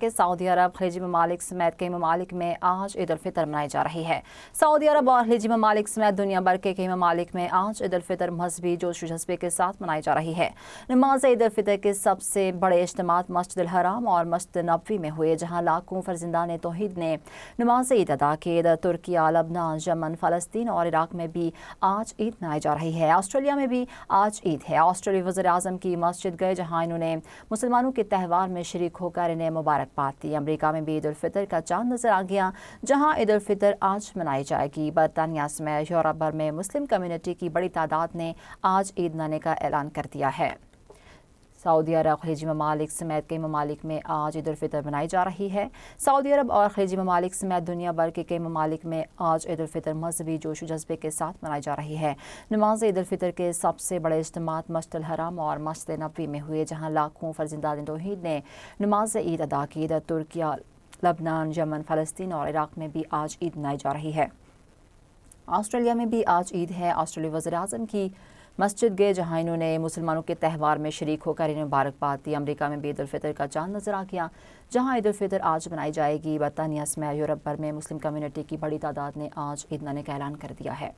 کہ سعودی عرب خلیجی ممالک سمیت کئی ممالک میں آج عید الفطر منائی جا رہی ہے۔ سعودی عرب اور خلیجی ممالک سمیت دنیا بھر کے کئی ممالک میں آج عید الفطر مذہبی جوش و جذبے کے ساتھ منائی جا رہی ہے۔ نماز عید الفطر کے سب سے بڑے اجتماعات مسجد الحرام اور مسجد نبوی میں ہوئے، جہاں لاکھوں فرزندان توحید نے نماز عید ادا کی۔ ترکیہ، لبنان، یمن، فلسطین اور عراق میں بھی آج عید منائی جا رہی ہے۔ آسٹریلیا میں بھی آج عید ہے۔ آسٹریلوی وزیر اعظم کی مسجد گئے، جہاں انہوں نے مسلمانوں کے تہوار میں شریک ہو کر انہیں مبارکباد دی۔ امریکہ میں بھی عید الفطر کا چاند نظر آ گیا، جہاں عید الفطر آج منائی جائے گی۔ برطانیہ سمیت یورپ بھر میں مسلم کمیونٹی کی بڑی تعداد نے آج عید منانے کا اعلان کر دیا ہے۔ سعودی عرب خلیجی ممالک سمیت کئی ممالک میں آج عید الفطر منائی جا رہی ہے۔ سعودی عرب اور خلیجی ممالک سمیت دنیا بھر کے کئی ممالک میں آج عید الفطر مذہبی جوش و جذبے کے ساتھ منائی جا رہی ہے۔ نماز عید الفطر کے سب سے بڑے اجتماعات مسجد الحرام اور مسجد نبوی میں ہوئے، جہاں لاکھوں فرزندان توحید نے نماز عید ادا کی۔ ترکیہ، لبنان، یمن، فلسطین اور عراق میں بھی آج عید منائی جا رہی ہے۔ آسٹریلیا میں بھی آج عید ہے۔ آسٹریلوی وزیر اعظم کی مسجد گئے، جہاں انہوں نے مسلمانوں کے تہوار میں شریک ہو کر انہیں مبارکباد دی۔ امریکہ میں بھی عید الفطر کا چاند نظر آ گیا، جہاں عید الفطر آج منائی جائے گی۔ برطانیہ سمیت یورپ بھر میں مسلم کمیونٹی کی بڑی تعداد نے آج عید منانے کا اعلان کر دیا ہے۔